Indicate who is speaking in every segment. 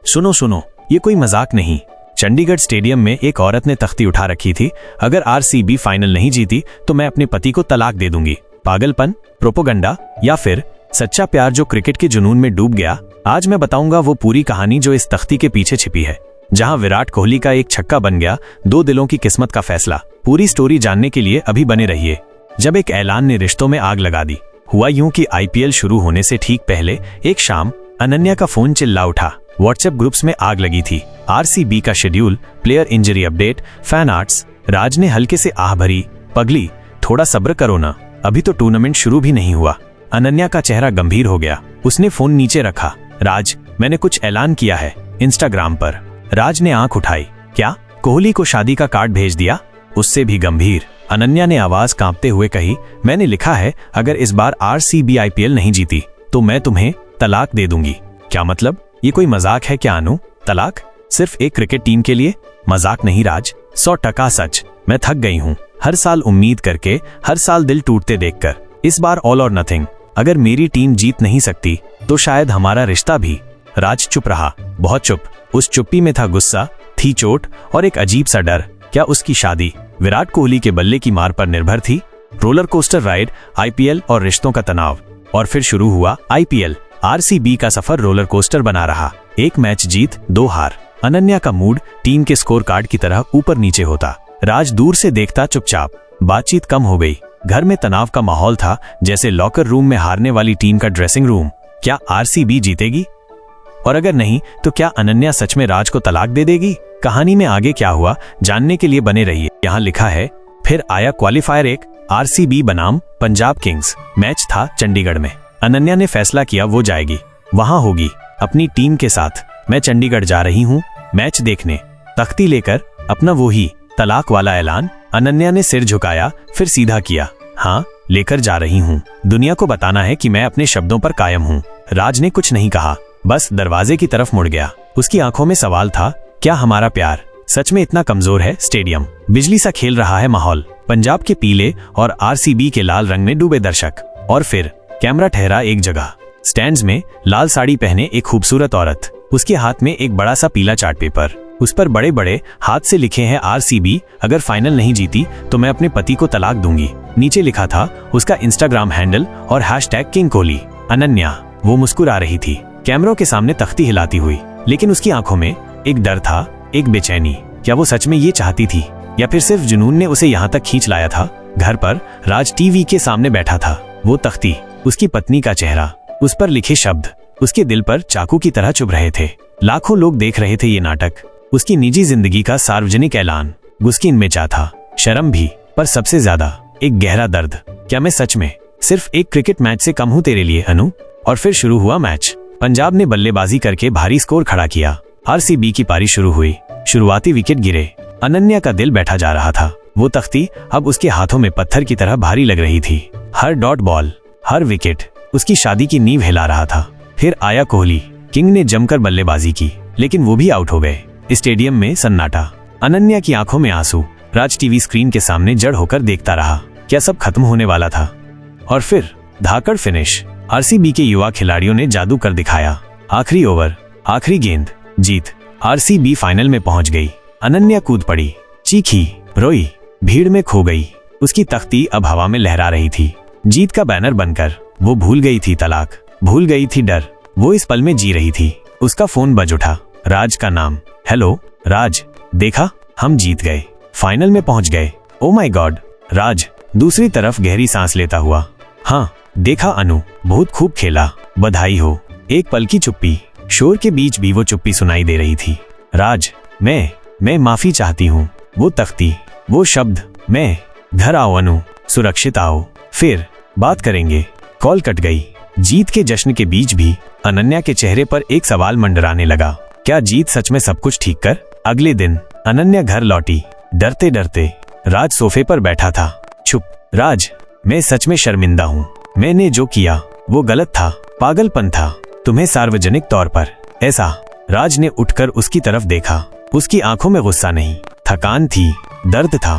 Speaker 1: सुनो सुनो, ये कोई मजाक नहीं। चंडीगढ़ स्टेडियम में एक औरत ने तख्ती उठा रखी थी, अगर आरसीबी फाइनल नहीं जीती तो मैं अपने पति को तलाक दे दूंगी। पागलपन, प्रोपोगंडा या फिर सच्चा प्यार जो क्रिकेट के जुनून में डूब गया? आज मैं बताऊंगा वो पूरी कहानी जो इस तख्ती के पीछे छिपी है, जहां विराट कोहली का एक छक्का बन गया दो दिलों की किस्मत का फैसला। पूरी स्टोरी जानने के लिए अभी बने रहिए। जब एक ऐलान ने रिश्तों में आग लगा दी। हुआ यूं कि आईपीएल शुरू होने से ठीक पहले एक शाम अनन्या का फोन चिल्ला उठा। व्हाट्सएप ग्रुप्स में आग लगी थी। आरसीबी का schedule, player injury update, fan arts. Raj ने हल्के से आह भरी, पगली थोड़ा सब्र करो ना, अभी तो टूर्नामेंट शुरू भी नहीं हुआ। अनन्या का चेहरा गंभीर हो गया। उसने फोन नीचे रखा। राज, मैंने कुछ ऐलान किया है इंस्टाग्राम पर। राज ने आंख उठाई। क्या? कोहली को शादी का कार्ड भेज दिया? उससे भी गंभीर अनन्या ने आवाज कांपते हुए कही, मैंने लिखा है अगर इस बार आरसीबी आईपीएल नहीं जीती तो मैं तुम्हें तलाक दे दूंगी। क्या मतलब? ये कोई मजाक है क्या अनु? तलाक सिर्फ एक क्रिकेट टीम के लिए? मजाक नहीं राज, 100% सच। मैं थक गई हूँ हर साल उम्मीद करके, हर साल दिल टूटते देखकर। इस बार ऑल और नथिंग। अगर मेरी टीम जीत नहीं सकती तो शायद हमारा रिश्ता भी। राज चुप रहा, बहुत चुप। उस चुप्पी में था गुस्सा, थी चोट और एक अजीब सा डर। क्या उसकी शादी विराट कोहली के बल्ले की मार पर निर्भर थी? रोलर कोस्टर राइड, आईपीएल और रिश्तों का तनाव। और फिर शुरू हुआ आईपीएल। आरसीबी का सफर रोलर कोस्टर बना रहा। एक मैच जीत, 2 हार। अनन्या का मूड टीम के स्कोर कार्ड की तरह ऊपर नीचे होता। राज दूर से देखता चुपचाप। बातचीत कम हो गई। घर में तनाव का माहौल था, जैसे लॉकर रूम में हारने वाली टीम का ड्रेसिंग रूम। क्या आरसीबी जीतेगी? और अगर नहीं तो क्या अनन्या सच में राज को तलाक दे देगी? कहानी में आगे क्या हुआ जानने के लिए बने रहिए। यहाँ लिखा है, फिर आया क्वालिफायर 1, आरसीबी बनाम पंजाब किंग्स। मैच था चंडीगढ़ में। अनन्या ने फैसला किया वो जाएगी, वहां होगी अपनी टीम के साथ। मैं चंडीगढ़ जा रही हूँ मैच देखने। तख्ती लेकर अपना वो ही तलाक वाला ऐलान। अनन्या ने सिर झुकाया, फिर सीधा किया, हाँ लेकर जा रही हूँ। दुनिया को बताना है कि मैं अपने शब्दों पर कायम हूँ। राज ने कुछ नहीं कहा, बस दरवाजे की तरफ मुड़ गया। उसकी आंखों में सवाल था, क्या हमारा प्यार सच में इतना कमजोर है? स्टेडियम बिजली सा खेल रहा है माहौल। पंजाब के पीले और आरसीबी के लाल रंग में डूबे दर्शक। और फिर कैमरा ठहरा एक जगह। स्टैंड्स में लाल साड़ी पहने एक खूबसूरत औरत। उसके हाथ में एक बड़ा सा पीला चार्ट पेपर। उस पर बड़े बड़े हाथ से लिखे हैं, आरसीबी अगर फाइनल नहीं जीती तो मैं अपने पति को तलाक दूंगी। नीचे लिखा था उसका इंस्टाग्राम हैंडल और #किंग कोहली। अनन्या वो मुस्कुरा रही थी, कैमरों के सामने तख्ती हिलाती हुई, लेकिन उसकी आंखों में एक डर था, एक बेचैनी। क्या वो सच में ये चाहती थी या फिर सिर्फ जुनून ने उसे यहाँ तक खींच लाया था? घर पर राज टीवी के सामने बैठा था। वो तख्ती, उसकी पत्नी का चेहरा, उस पर लिखे शब्द उसके दिल पर चाकू की तरह चुभ रहे थे। लाखों लोग देख रहे थे ये नाटक। उसकी निजी जिंदगी का सार्वजनिक ऐलान। गुस्की इनमें चा था, शर्म भी, पर सबसे ज्यादा एक गहरा दर्द। क्या मैं सच में सिर्फ एक क्रिकेट मैच से कम हूँ तेरे लिए अनु? और फिर शुरू हुआ मैच। पंजाब ने बल्लेबाजी करके भारी स्कोर खड़ा किया। आरसीबी की पारी शुरू हुई। शुरुआती विकेट गिरे। अनन्या का दिल बैठा जा रहा था। वो तख्ती अब उसके हाथों में पत्थर की तरह भारी लग रही थी। हर डॉट बॉल, हर विकेट उसकी शादी की नींव हिला रहा था। फिर आया कोहली। किंग ने जमकर बल्लेबाजी की, लेकिन वो भी आउट हो गए। स्टेडियम में सन्नाटा। अनन्या की आंखों में आंसू। राज टीवी स्क्रीन के सामने जड़ होकर देखता रहा। क्या सब खत्म होने वाला था? और फिर धाकड़ फिनिश। आरसीबी के युवा खिलाड़ियों ने जादू कर दिखाया। आखिरी ओवर, आखिरी गेंद, जीत। आरसीबी फाइनल में पहुंच गई। अनन्या कूद पड़ी, चीखी, रोई, भीड़ में खो गई। उसकी तख्ती अब हवा में लहरा रही थी, जीत का बैनर बनकर। वो भूल गई थी तलाक, भूल गई थी डर। वो इस पल में जी रही थी। उसका फोन बज उठा। राज का नाम। हेलो राज, देखा हम जीत गए, फाइनल में पहुंच गए। Oh my God. राज दूसरी तरफ गहरी सांस लेता हुआ, हाँ देखा अनु, बहुत खूब खेला, बधाई हो। एक पल की चुप्पी। शोर के बीच भी वो चुप्पी सुनाई दे रही थी। राज, मैं माफी चाहती हूँ। वो तख्ती, वो शब्द, मैं। घर आओ अनु, सुरक्षित आओ, फिर बात करेंगे। कॉल कट गई। जीत के जश्न के बीच भी अनन्या के चेहरे पर एक सवाल मंडराने लगा, क्या जीत सच में सब कुछ ठीक कर? अगले दिन अनन्या घर लौटी, डरते डरते। राज सोफे पर बैठा था, चुप। राज, मैं सच में शर्मिंदा हूँ। मैंने जो किया वो गलत था, पागलपन था, तुम्हें सार्वजनिक तौर पर ऐसा। राज ने उठकर उसकी तरफ देखा। उसकी आंखों में गुस्सा नहीं, थकान थी, दर्द था।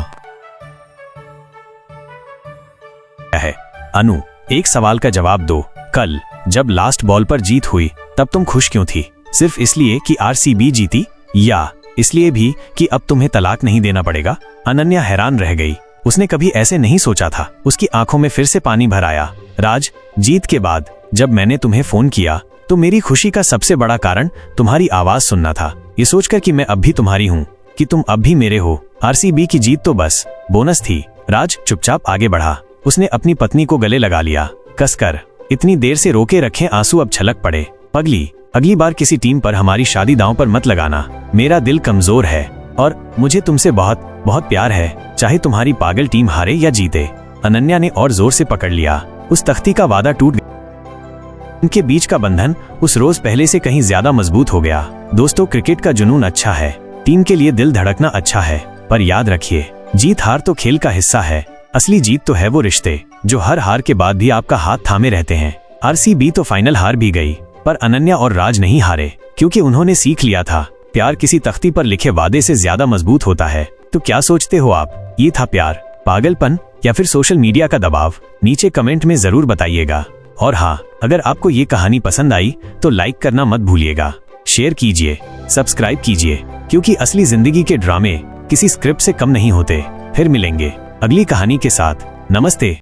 Speaker 1: है अनु, एक सवाल का जवाब दो। कल जब लास्ट बॉल पर जीत हुई तब तुम खुश क्यों थी? सिर्फ इसलिए कि आरसीबी जीती, या इसलिए भी कि अब तुम्हें तलाक नहीं देना पड़ेगा? अनन्या हैरान रह गई। उसने कभी ऐसे नहीं सोचा था। उसकी आंखों में फिर से पानी भर आया। राज, जीत के बाद जब मैंने तुम्हें फोन किया तो मेरी खुशी का सबसे बड़ा कारण तुम्हारी आवाज सुनना था। ये सोचकर कि मैं अब भी तुम्हारी हूँ, कि तुम अब भी मेरे हो। आरसीबी की जीत तो बस बोनस थी। राज चुपचाप आगे बढ़ा। उसने अपनी पत्नी को गले लगा लिया कसकर। इतनी देर से रोके रखे आंसू अब छलक पड़े। पगली, अगली बार किसी टीम पर हमारी शादी दांव पर मत लगाना। मेरा दिल कमजोर है और मुझे तुमसे बहुत बहुत प्यार है, चाहे तुम्हारी पागल टीम हारे या जीते। अनन्या ने और जोर से पकड़ लिया। उस तख्ती का वादा टूट गया। उनके बीच का बंधन उस रोज पहले से कहीं ज्यादा मजबूत हो गया। दोस्तों, क्रिकेट का जुनून अच्छा है, टीम के लिए दिल धड़कना अच्छा है, पर याद रखिए, जीत हार तो खेल का हिस्सा है। असली जीत तो है वो रिश्ते जो हर हार के बाद भी आपका हाथ थामे रहते हैं। आरसीबी तो फाइनल हार भी गई, पर अनन्या और राज नहीं हारे, क्योंकि उन्होंने सीख लिया था, प्यार किसी तख्ती पर लिखे वादे से ज्यादा मजबूत होता है। तो क्या सोचते हो आप? ये था प्यार, पागलपन या फिर सोशल मीडिया का दबाव? नीचे कमेंट में जरूर बताइएगा। और हाँ, अगर आपको ये कहानी पसंद आई तो लाइक करना मत भूलिएगा, शेयर कीजिए, सब्सक्राइब कीजिए, क्योंकि असली जिंदगी के ड्रामे किसी स्क्रिप्ट से कम नहीं होते। फिर मिलेंगे अगली कहानी के साथ। नमस्ते।